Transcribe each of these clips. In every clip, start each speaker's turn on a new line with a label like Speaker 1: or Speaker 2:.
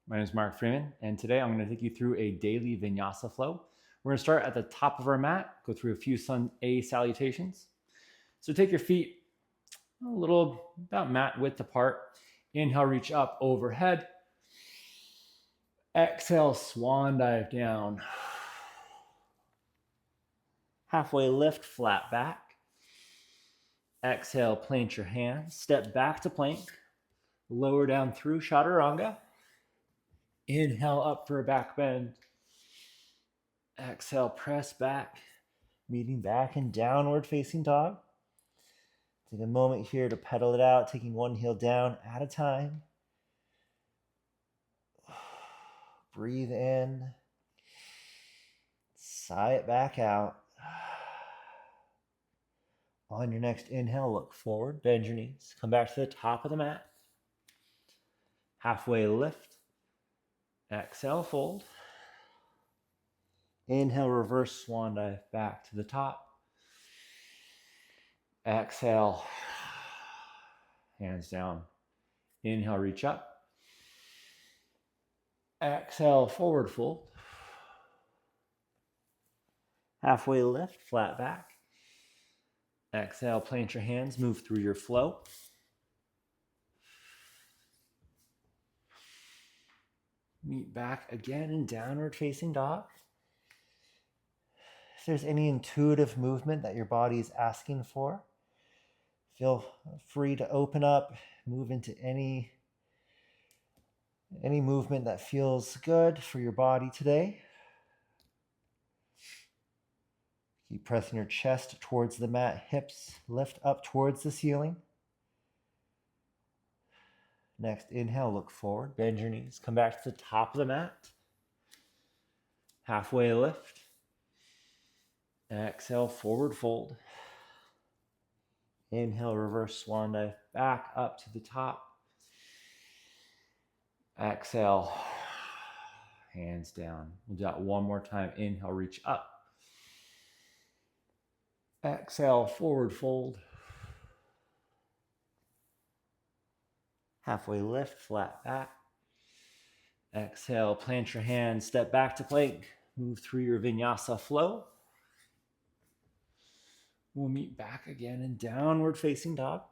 Speaker 1: My name is Mark Freeman, and today I'm going to take you through a daily Vinyasa flow. We're going to start at the top of our mat, go through a few Sun A salutations. So take your feet a little about mat width apart. Inhale, reach up overhead. Exhale, swan dive down. Halfway lift, flat back. Exhale, plant your hands. Step back to plank. Lower down through chaturanga. Inhale up for a back bend. Exhale, press back, meeting back in downward facing dog. Take a moment here to pedal it out, taking one heel down at a time. Breathe in. Sigh it back out. On your next inhale, look forward, bend your knees. Come back to the top of the mat. Halfway lift. Exhale, fold. Inhale, reverse swan dive back to the top. Exhale, hands down. Inhale, reach up. Exhale, forward fold. Halfway lift, flat back. Exhale, plant your hands, move through your flow. Meet back again in downward facing dog. If there's any intuitive movement that your body is asking for, feel free to open up, move into any movement that feels good for your body today. Keep pressing your chest towards the mat, hips lift up towards the ceiling. Next inhale, look forward, bend your knees, come back to the top of the mat. Halfway lift. Exhale, forward fold. Inhale, reverse swan dive back up to the top. Exhale, hands down. We'll do that one more time. Inhale, reach up. Exhale, forward fold. Halfway lift, flat back. Exhale, plant your hands, step back to plank. Move through your Vinyasa flow. We'll meet back again in downward facing dog.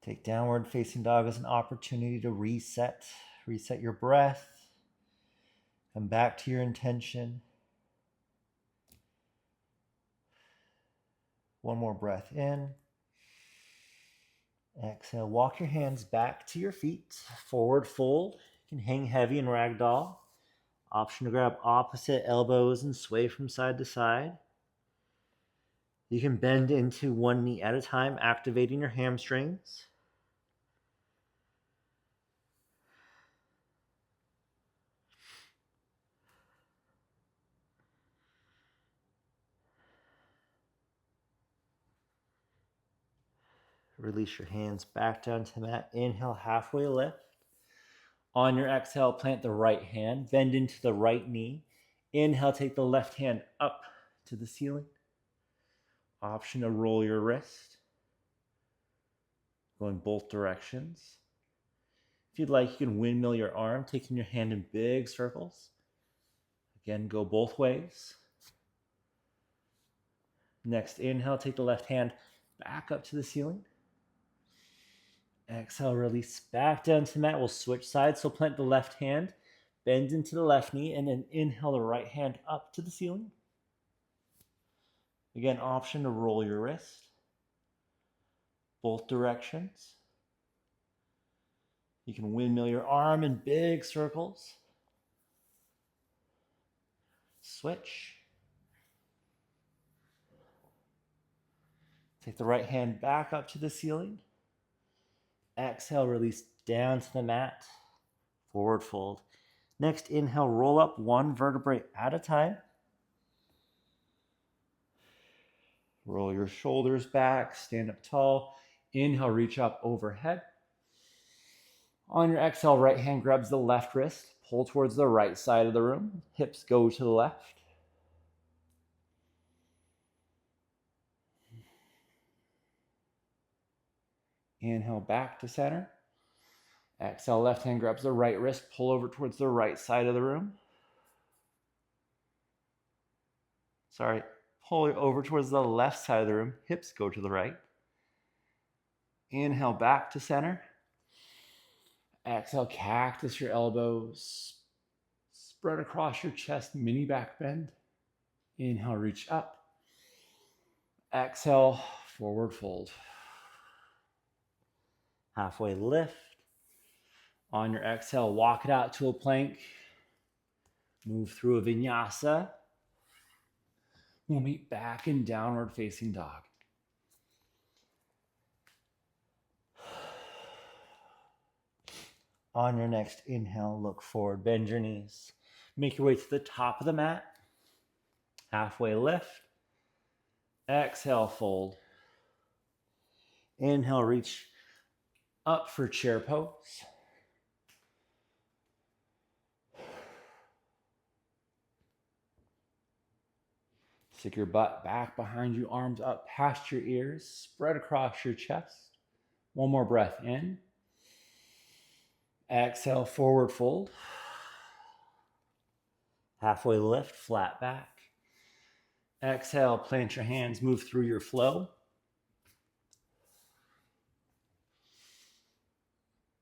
Speaker 1: Take downward facing dog as an opportunity to reset your breath. Come back to your intention. One more breath in. Exhale, walk your hands back to your feet. Forward fold. You can hang heavy in ragdoll. Option to grab opposite elbows and sway from side to side. You can bend into one knee at a time, activating your hamstrings. Release your hands back down to the mat. Inhale, halfway lift. On your exhale, plant the right hand, bend into the right knee. Inhale, take the left hand up to the ceiling. Option to roll your wrist, going both directions. If you'd like, you can windmill your arm, taking your hand in big circles. Again, go both ways. Next inhale, take the left hand back up to the ceiling. Exhale, release back down to the mat. We'll switch sides. So plant the left hand, bend into the left knee, and then inhale the right hand up to the ceiling. Again, option to roll your wrist, both directions. You can windmill your arm in big circles. Switch. Take the right hand back up to the ceiling. Exhale, release down to the mat. Forward fold. Next, inhale, roll up one vertebrae at a time. Roll your shoulders back, stand up tall. Inhale, reach up overhead. On your exhale, right hand grabs the left wrist. Pull towards the right side of the room. Hips go to the left.
Speaker 2: Inhale back to center. Exhale, left hand grabs the right wrist, pull over towards the right side of the room. Pull over towards the left side of the room. Hips go to the right. Inhale back to center. Exhale, cactus your elbows. Spread across your chest, mini back bend. Inhale, reach up. Exhale, forward fold.
Speaker 1: Halfway lift.
Speaker 2: On your exhale, walk it out to a plank. Move through a vinyasa. We'll meet back in downward facing dog.
Speaker 1: On your next inhale, look forward, bend your knees. Make your way to the top of the mat. Halfway lift. Exhale, fold. Inhale, reach up for chair pose.
Speaker 2: Stick your butt back behind you, arms up past your ears, spread across your chest. One more breath in. Exhale, forward fold.
Speaker 1: Halfway lift, flat back.
Speaker 2: Exhale, plant your hands, move through your flow.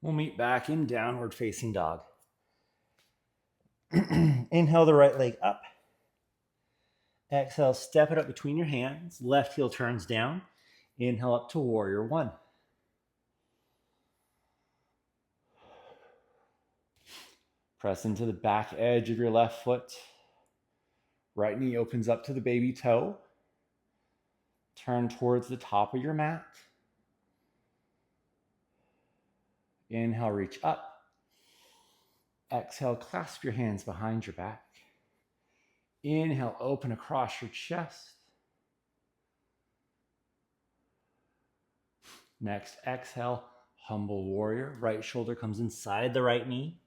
Speaker 2: We'll meet back in downward facing dog.
Speaker 1: Inhale the right leg up. Exhale, step it up between your hands. Left heel turns down. Inhale up to warrior one.
Speaker 2: Press into the back edge of your left foot. Right knee opens up to the baby toe. Turn towards the top of your mat. Inhale, reach up. Exhale, clasp your hands behind your back. Inhale, open across your chest. Next, exhale, humble warrior. Right shoulder comes inside the right knee.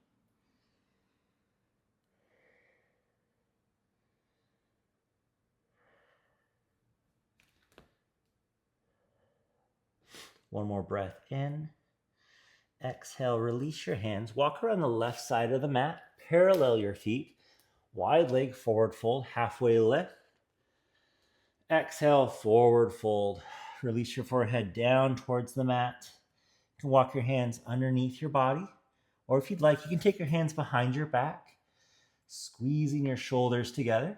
Speaker 1: One more breath in. Exhale, release your hands. Walk around the left side of the mat. Parallel your feet. Wide leg forward fold. Halfway lift. Exhale, forward fold. Release your forehead down towards the mat. You can walk your hands underneath your body. Or if you'd like, you can take your hands behind your back, squeezing your shoulders together.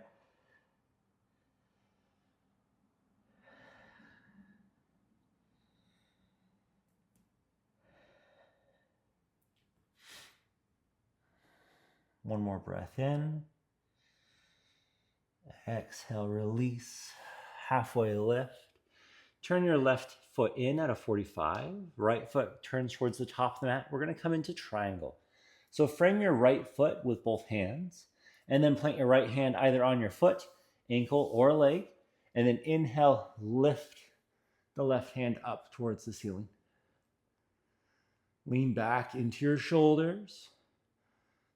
Speaker 1: One more breath in. Exhale, release. Halfway lift. Turn your left foot in at a 45. Right foot turns towards the top of the mat. We're going to come into triangle. So frame your right foot with both hands, and then plant your right hand either on your foot, ankle, or leg. And then inhale, lift the left hand up towards the ceiling. Lean back into your shoulders.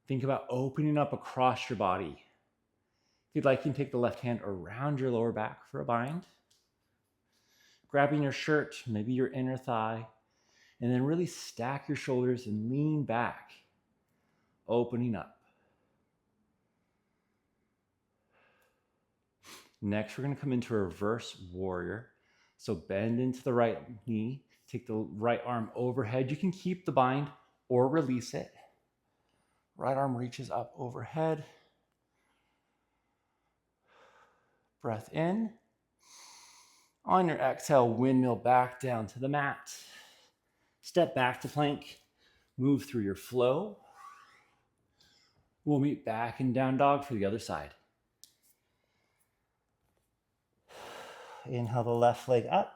Speaker 1: Think about opening up across your body. If you'd like, you can take the left hand around your lower back for a bind. Grabbing your shirt, maybe your inner thigh, and then really stack your shoulders and lean back, opening up. Next, we're going to come into a reverse warrior. So bend into the right knee, take the right arm overhead. You can keep the bind or release it. Right arm reaches up overhead. Breath in. On your exhale, windmill back down to the mat. Step back to plank. Move through your flow. We'll meet back in down dog for the other side. Inhale the left leg up.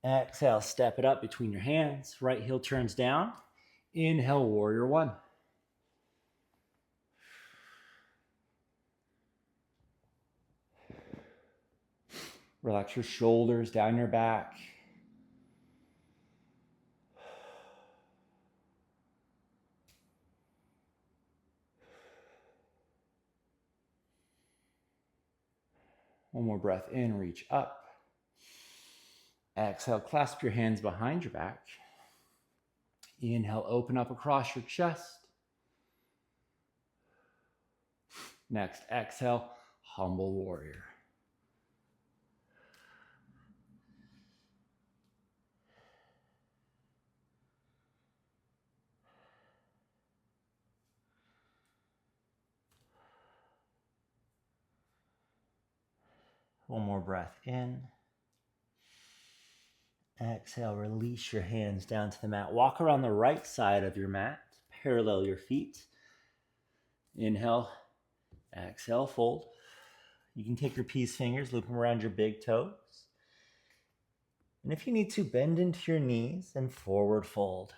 Speaker 1: Exhale, step it up between your hands. Right heel turns down. Inhale, warrior one. Relax your shoulders down your back. One more breath in, reach up.
Speaker 2: Exhale, clasp your hands behind your back. Inhale, open up across your chest. Next, exhale, humble warrior.
Speaker 1: One more breath in. Exhale, release your hands down to the mat. Walk around the right side of your mat. Parallel your feet. Inhale, exhale, fold. You can take your peace fingers, loop them around your big toes. And if you need to, bend into your knees and forward fold.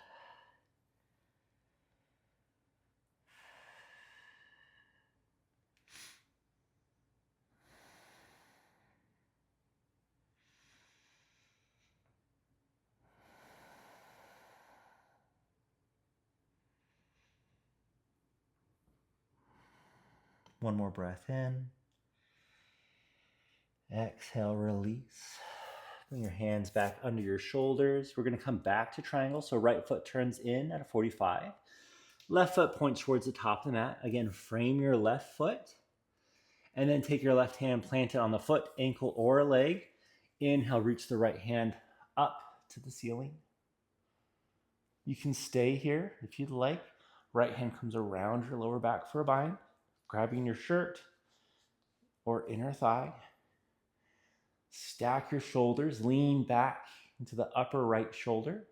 Speaker 1: One more breath in. Exhale, release. Bring your hands back under your shoulders. We're going to come back to triangle. So right foot turns in at a 45. Left foot points towards the top of the mat. Again, frame your left foot. And then take your left hand, plant it on the foot, ankle, or leg. Inhale, reach the right hand up to the ceiling. You can stay here if you'd like. Right hand comes around your lower back for a bind, grabbing your shirt or inner thigh. Stack your shoulders, lean back into the upper right shoulder.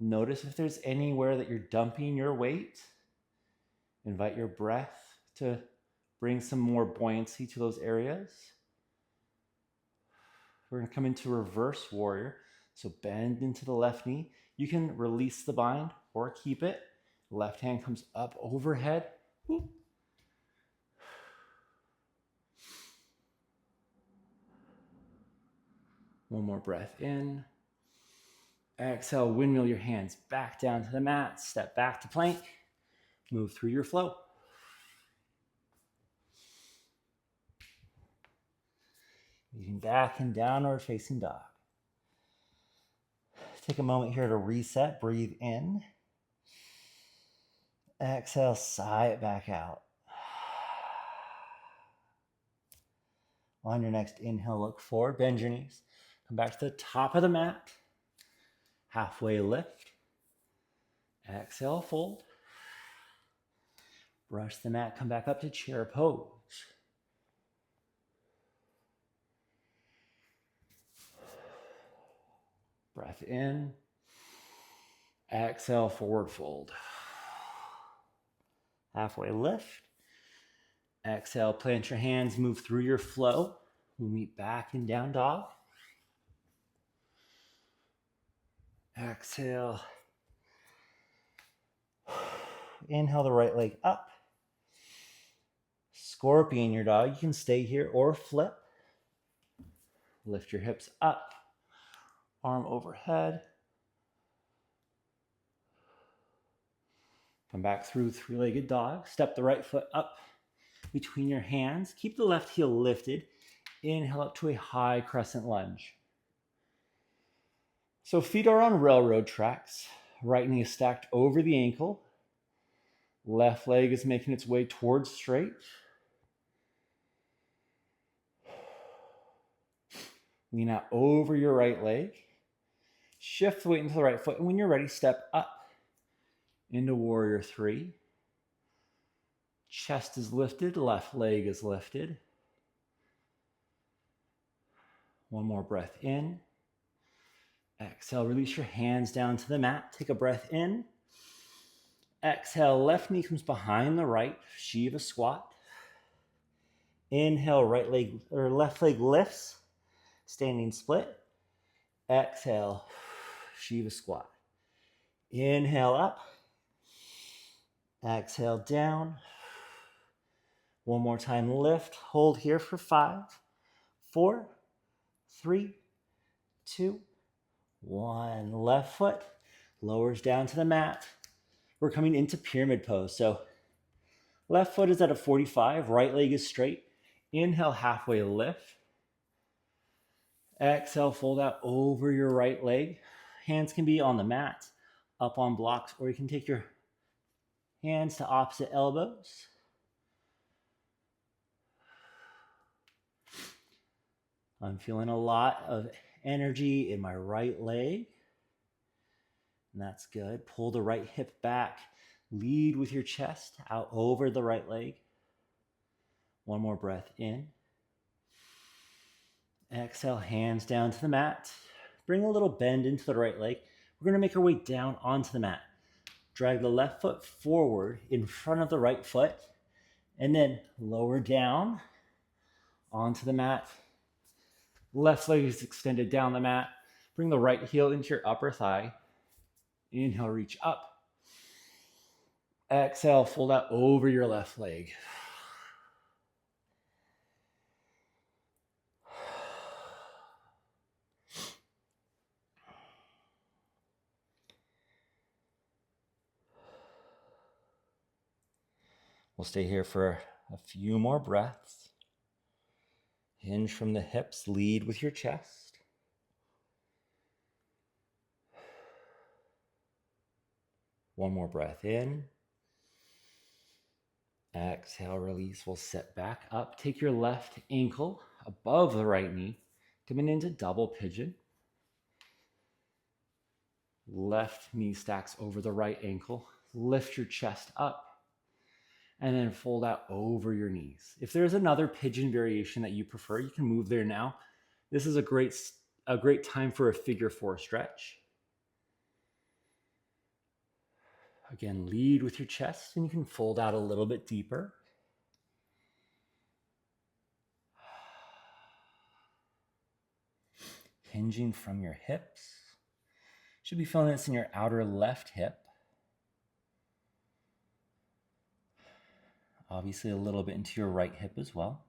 Speaker 1: Notice if there's anywhere that you're dumping your weight. Invite your breath to bring some more buoyancy to those areas. We're going to come into reverse warrior. So bend into the left knee. You can release the bind or keep it. Left hand comes up overhead. Whoop. One more breath in. Exhale, windmill your hands back down to the mat. Step back to plank. Move through your flow. Moving back and downward facing dog. Take a moment here to reset. Breathe in. Exhale, sigh it back out. On your next inhale, look forward, bend your knees. Come back to the top of the mat. Halfway lift. Exhale, fold. Brush the mat, come back up to chair pose. Breath in. Exhale, forward fold. Halfway lift. Exhale, plant your hands, move through your flow. We'll meet back in down dog. Exhale. Inhale the right leg up. Scorpion your dog. You can stay here or flip. Lift your hips up. Arm overhead. Come back through three-legged dog. Step the right foot up between your hands. Keep the left heel lifted. Inhale up to a high crescent lunge. So feet are on railroad tracks. Right knee is stacked over the ankle. Left leg is making its way towards straight. Lean out over your right leg. Shift the weight into the right foot. And when you're ready, step up into warrior three. Chest is lifted, left leg is lifted. One more breath in. Exhale, release your hands down to the mat. Take a breath in. Exhale, left knee comes behind the right, Shiva squat. Inhale, right leg or left leg lifts, standing split. Exhale, Shiva squat. Inhale up. Exhale down. One more time, lift. Hold here for 5, 4, 3, 2, 1. Left foot lowers down to the mat. We're coming into pyramid pose. So left foot is at a 45, right leg is straight. Inhale, halfway lift. Exhale, fold out over your right leg. Hands can be on the mat, up on blocks, or you can take your hands to opposite elbows. I'm feeling a lot of energy in my right leg. And that's good. Pull the right hip back. Lead with your chest out over the right leg. One more breath in. Exhale, hands down to the mat. Bring a little bend into the right leg. We're going to make our way down onto the mat. Drag the left foot forward in front of the right foot, and then lower down onto the mat. Left leg is extended down the mat. Bring the right heel into your upper thigh. Inhale, reach up. Exhale, fold out over your left leg. We'll stay here for a few more breaths. Hinge from the hips, lead with your chest. One more breath in. Exhale, release. We'll sit back up. Take your left ankle above the right knee, coming into double pigeon. Left knee stacks over the right ankle. Lift your chest up and then fold out over your knees. If there's another pigeon variation that you prefer, you can move there now. This is a great time for a figure four stretch. Again, lead with your chest and you can fold out a little bit deeper. Hinging from your hips. Should be feeling this in your outer left hip. Obviously a little bit into your right hip as well.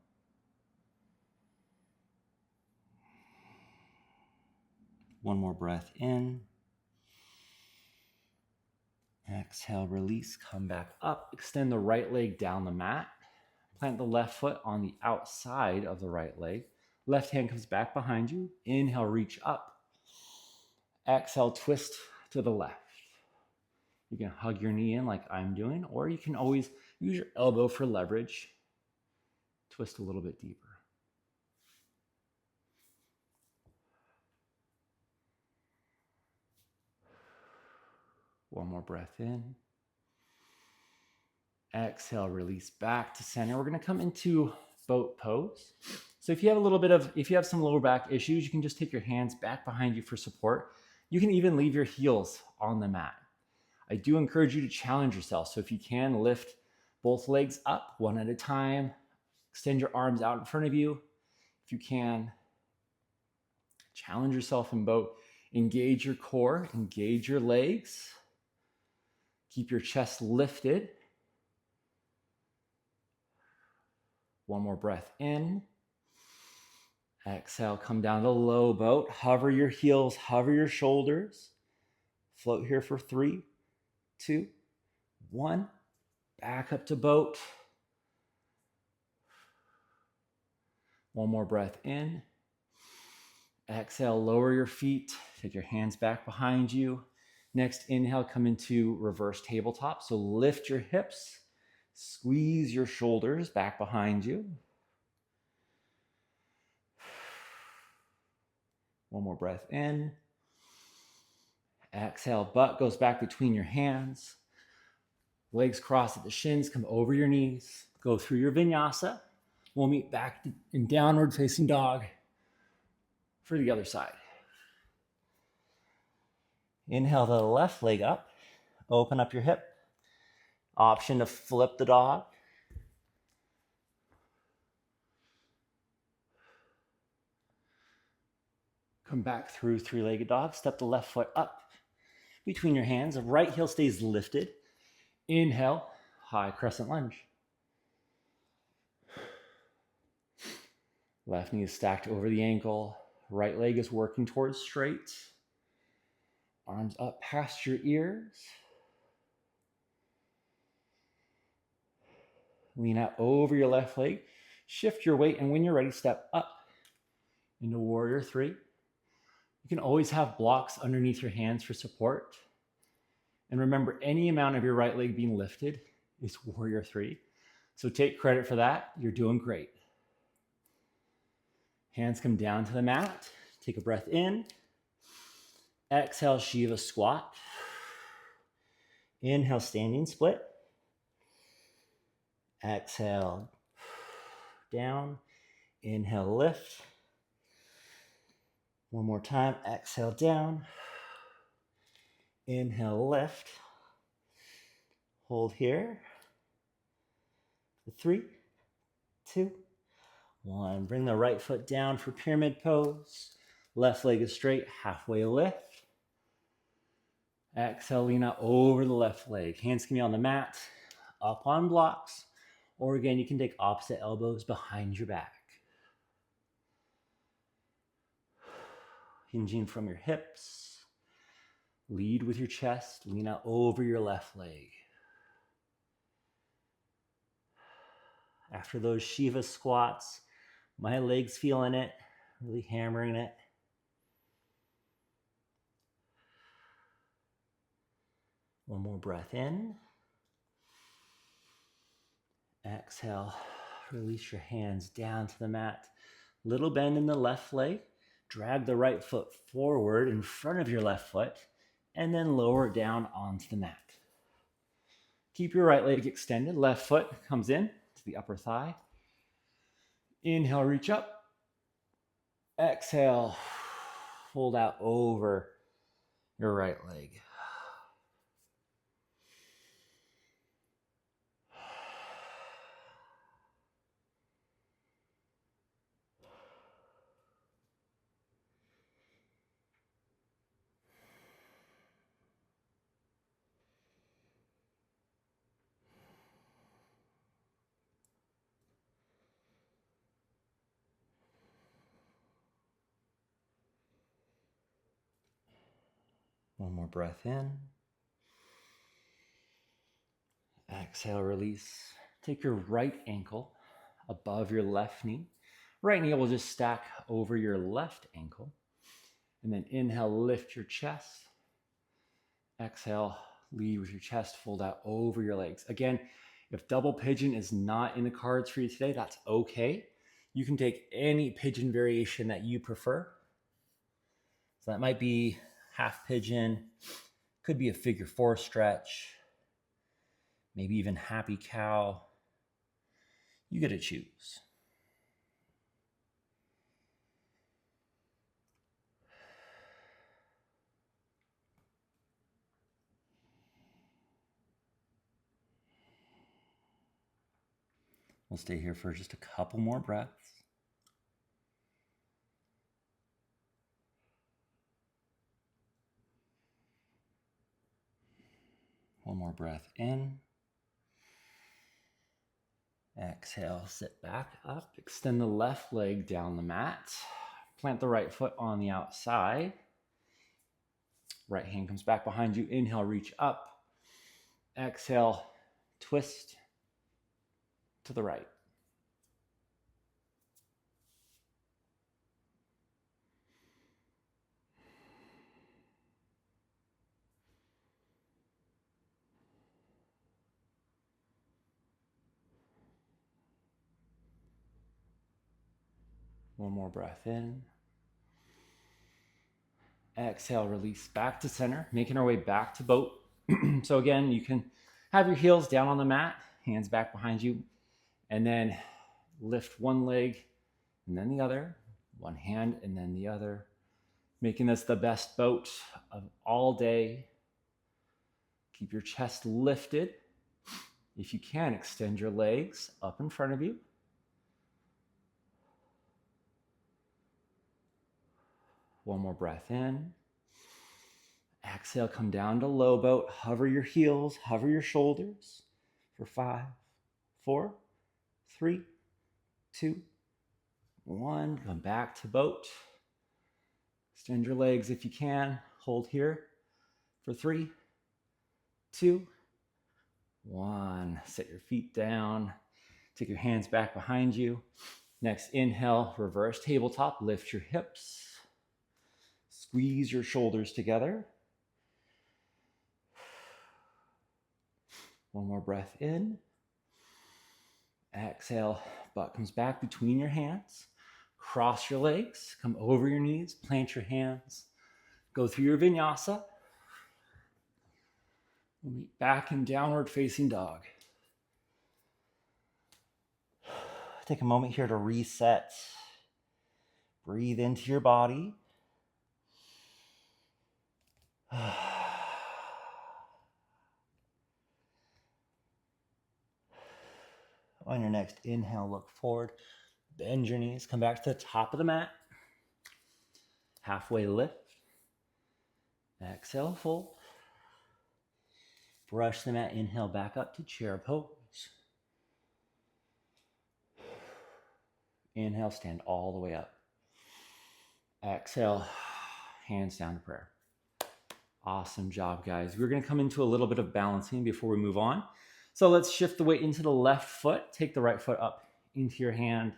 Speaker 1: One more breath in. Exhale, release, come back up. Extend the right leg down the mat. Plant the left foot on the outside of the right leg. Left hand comes back behind you. Inhale, reach up. Exhale, twist to the left. You can hug your knee in like I'm doing, or you can always use your elbow for leverage. Twist a little bit deeper. One more breath in. Exhale, release back to center. We're going to come into boat pose. So if you have some lower back issues, you can just take your hands back behind you for support. You can even leave your heels on the mat. I do encourage you to challenge yourself. So if you can, lift both legs up one at a time. Extend your arms out in front of you. If you can, challenge yourself in boat. Engage your core, engage your legs. Keep your chest lifted. One more breath in. Exhale, come down to low boat. Hover your heels, hover your shoulders. Float here for 3, 2, 1. Back up to boat. One more breath in. Exhale, lower your feet. Take your hands back behind you. Next inhale, come into reverse tabletop. So lift your hips, squeeze your shoulders back behind you. One more breath in. Exhale, butt goes back between your hands. Legs cross at the shins, come over your knees. Go through your vinyasa. We'll meet back in downward facing dog for the other side. Inhale the left leg up. Open up your hip. Option to flip the dog. Come back through three-legged dog. Step the left foot up between your hands. The right heel stays lifted. Inhale, high crescent lunge. Left knee is stacked over the ankle. Right leg is working towards straight. Arms up past your ears. Lean out over your left leg. Shift your weight, and when you're ready, step up
Speaker 2: into warrior three. You can always have blocks underneath your hands for support. And remember, any amount of your right leg being lifted is warrior three. So take credit for that. You're doing great. Hands come down to the mat. Take a breath in. Exhale, Shiva squat. Inhale, standing split. Exhale, down. Inhale, lift. One more time. Exhale, down. Inhale, lift. Hold here. 3, 2, 1. Bring the right foot down for pyramid pose. Left leg is straight, halfway lift. Exhale, lean out over the left leg. Hands can be on the mat, up on blocks, or again, you can take opposite elbows behind your back. Hinging from your hips. Lead with your chest, lean out over your left leg. After those Shiva squats, my legs feeling it, really hammering it. One more breath in. Exhale, release your hands down to the mat. Little bend in the left leg. Drag the right foot forward in front of your left foot, and then lower it down onto the mat. Keep your right leg extended. Left foot comes in to the upper thigh. Inhale, reach up. Exhale, fold out over your right leg. One more breath in. Exhale, release. Take your right ankle above your left knee. Right knee will just stack over your left ankle. And then inhale, lift your chest. Exhale, lead with your chest, fold out over your legs. Again, if double pigeon is not in the cards for you today, that's okay. You can take any pigeon variation that you prefer. So that might be half pigeon, could be a figure 4 stretch, maybe even happy cow. You get to choose. We'll stay here for just a couple more breaths. One more breath in. Exhale, sit back up. Extend the left leg down the mat. Plant the right foot on the outside. Right hand comes back behind you. Inhale, reach up. Exhale, twist to the right. One more breath in. Exhale, release back to center, making our way back to boat. So again, you can have your heels down on the mat, hands back behind you, and then lift one leg and then the other, one hand and then the other, making this the best boat of all day. Keep your chest lifted. If you can, extend your legs up in front of you. One more breath in. Exhale, come down to low boat. Hover your heels, hover your shoulders for 5, 4, 3, 2, 1. Come back to boat. Extend your legs if you can. Hold here for 3, 2, 1. Set your feet down. Take your hands back behind you. Next, inhale, reverse tabletop, lift your hips, squeeze your shoulders together. One more breath in. Exhale, butt comes back between your hands. Cross your legs, come over your knees, plant your hands. Go through your vinyasa. We'll meet back in downward facing dog.
Speaker 1: Take a moment here to reset. Breathe into your body. On your next inhale, look forward. Bend your knees. Come back to the top of the mat. Halfway lift. Exhale, fold. Brush the mat. Inhale back up to chair pose. Inhale, stand all the way up. Exhale, hands down to prayer. Awesome job, guys. We're going to come into a little bit of balancing before we move on. So let's shift the weight into the left foot. Take the right foot up into your hand.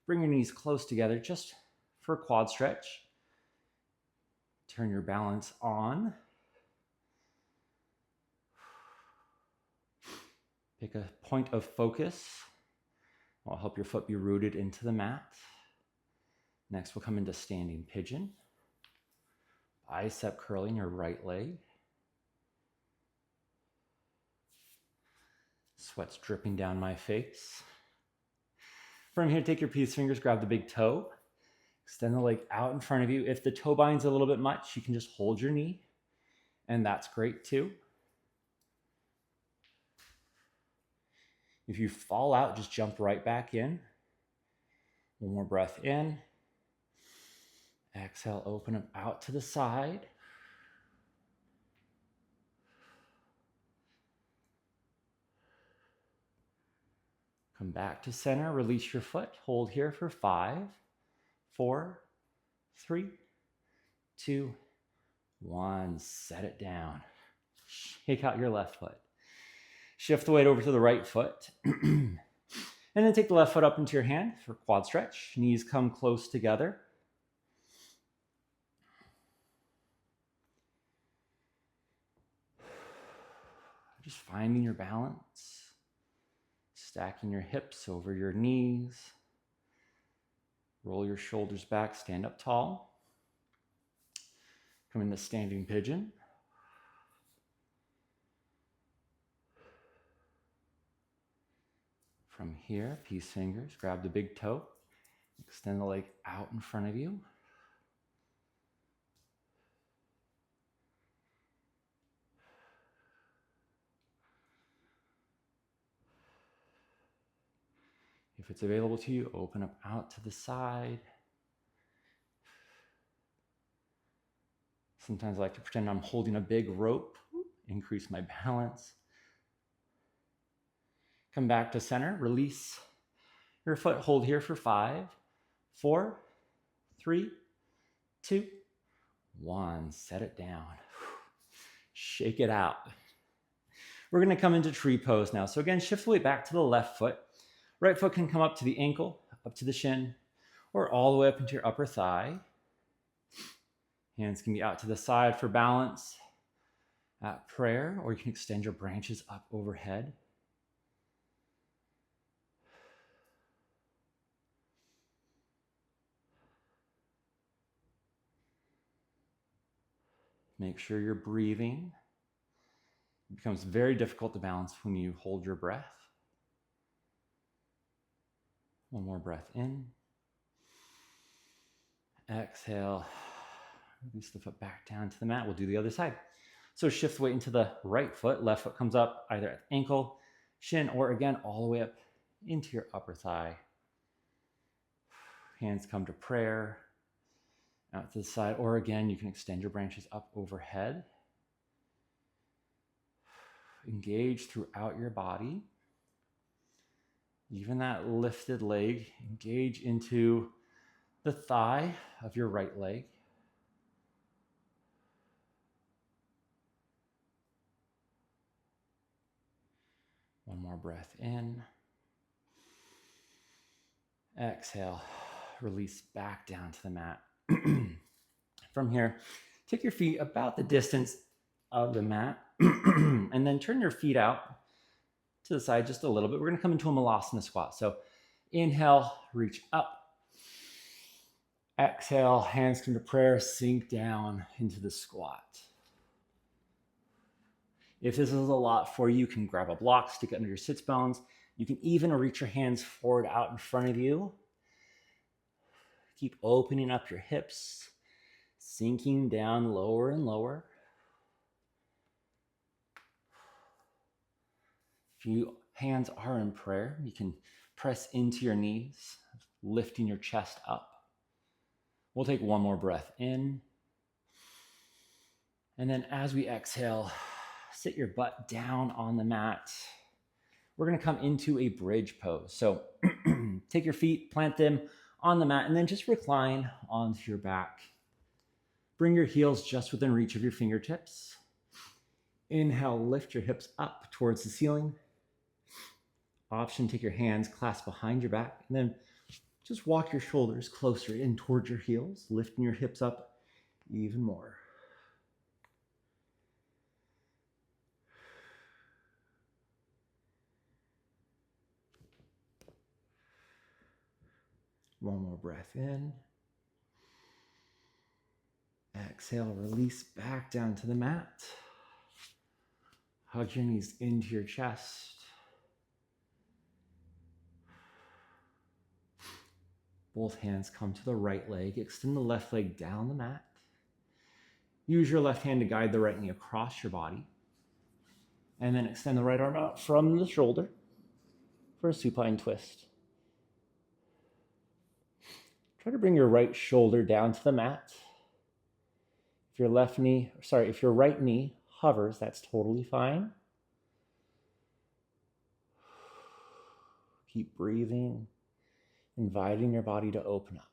Speaker 1: Bring your knees close together just for a quad stretch. Turn your balance on. Pick a point of focus. I'll help your foot be rooted into the mat. Next, we'll come into standing pigeon. Bicep curling your right leg. Sweat's dripping down my face. From here, take your peace fingers, grab the big toe. Extend the leg out in front of you. If the toe binds a little bit much, you can just hold your knee, and that's great too. If you fall out, just jump right back in. One more breath in. Exhale, open up out to the side. Come back to center, release your foot. Hold here for 5, 4, 3, 2, 1. Set it down. Shake out your left foot. Shift the weight over to the right foot. And then take the left foot up into your hand for quad stretch. Knees come close together. Just finding your balance. Stacking your hips over your knees. Roll your shoulders back, stand up tall. Come into standing pigeon. From here, peace fingers, grab the big toe, extend the leg out in front of you. If it's available to you, open up out to the side. Sometimes I like to pretend I'm holding a big rope, increase my balance. Come back to center, release your foot, hold here for 5, 4, 3, 2, 1. Set it down. Shake it out. We're going to come into tree pose now. So again, shift the weight back to the left foot. Right foot can come up to the ankle, up to the shin, or all the way up into your upper thigh. Hands can be out to the side for balance at prayer, or you can extend your branches up overhead. Make sure you're breathing. It becomes very difficult to balance when you hold your breath. One more breath in. Exhale. Release the foot back down to the mat. We'll do the other side. So shift the weight into the right foot. Left foot comes up either at the ankle, shin, or again, all the way up into your upper thigh. Hands come to prayer. Out to the side, or again, you can extend your branches up overhead. Engage throughout your body. Even that lifted leg, engage into the thigh of your right leg. One more breath in.
Speaker 2: Exhale, release back down to the mat. From here, take your feet about the distance of the mat and then turn your feet out to the side just a little bit. We're going to come into a malasana squat. So inhale, reach up. Exhale, hands come to prayer, sink down into the squat. If this is a lot for you, you can grab a block, stick it under your sits bones. You can even reach your hands forward out in front of you. Keep opening up your hips, sinking down lower and lower. If your hands are in prayer, you can press into your knees, lifting your chest up. We'll take one more breath in. And then as we exhale, sit your butt down on the mat. We're going to come into a bridge pose. So take your feet, plant them on the mat, and then just recline onto your back. Bring your heels just within reach of your fingertips. Inhale, lift your hips up towards the ceiling. Option, take your hands, clasp behind your back, and then just walk your shoulders closer in towards your heels, lifting your hips up even more. One more breath in. Exhale, release back down to the mat. Hug your knees into your chest. Both hands come to the right leg. Extend the left leg down the mat. Use your left hand to guide the right knee across your body. And then extend the right arm out from the shoulder for a supine twist. Try to bring your right shoulder down to the mat. If your right knee hovers, that's totally fine. Keep breathing, inviting your body to open up.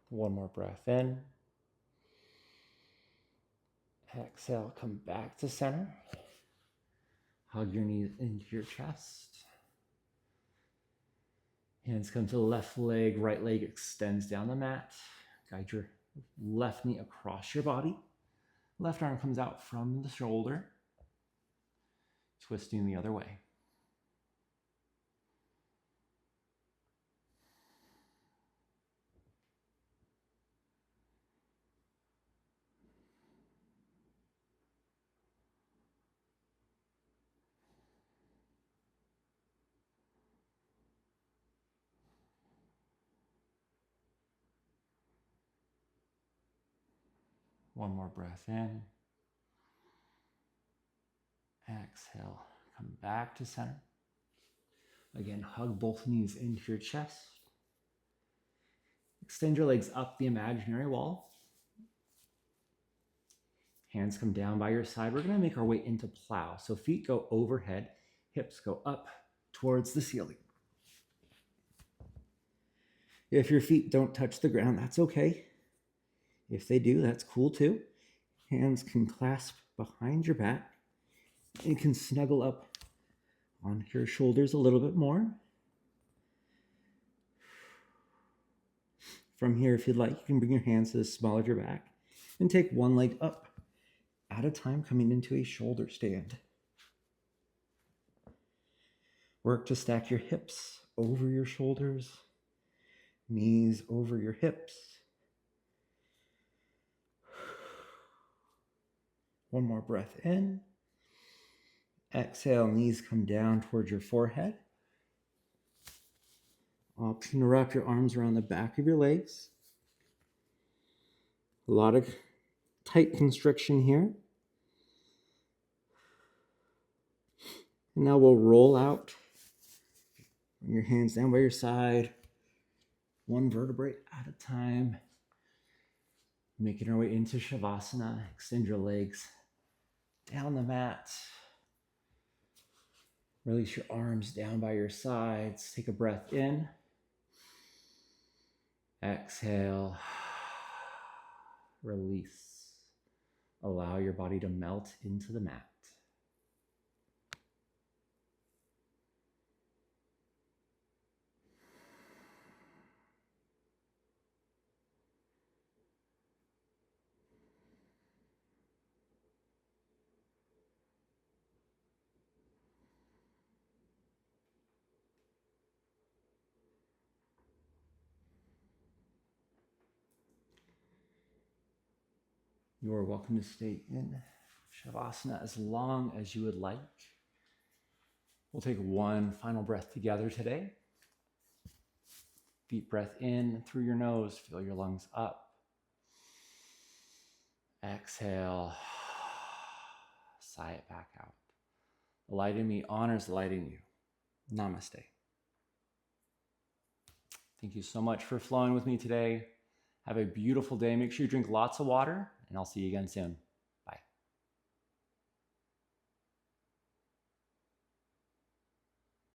Speaker 2: One more breath in. Exhale, come back to center. Hug your knees into your chest. Hands come to the left leg, right leg extends down the mat. Guide your left knee across your body. Left arm comes out from the shoulder, twisting the other way. One more breath in. Exhale, come back to center. Again, hug both knees into your chest. Extend your legs up the imaginary wall. Hands come down by your side. We're going to make our way into plow. So feet go overhead, hips go up towards the ceiling. If your feet don't touch the ground, that's okay. If they do, that's cool too. Hands can clasp behind your back. You can snuggle up on your shoulders a little bit more. From here, if you'd like, you can bring your hands to the small of your back and take one leg up at a time, coming into a shoulder stand. Work to stack your hips over your shoulders, knees over your hips. One more breath in. Exhale, knees come down towards your forehead. Option to wrap your arms around the back of your legs. A lot of tight constriction here. And now we'll roll out. Bring your hands down by your side. One vertebrae at a time. Making our way into Shavasana. Extend your legs down the mat. Release your arms down by your sides. Take a breath in. Exhale. Release. Allow your body to melt into the mat. You are welcome to stay in Shavasana as long as you would like. We'll take one final breath together today. Deep breath in through your nose. Fill your lungs up. Exhale. Sigh it back out. The light in me honors the light in you. Namaste. Thank you so much for flowing with me today. Have a beautiful day. Make sure you drink lots of water, and I'll see you again soon.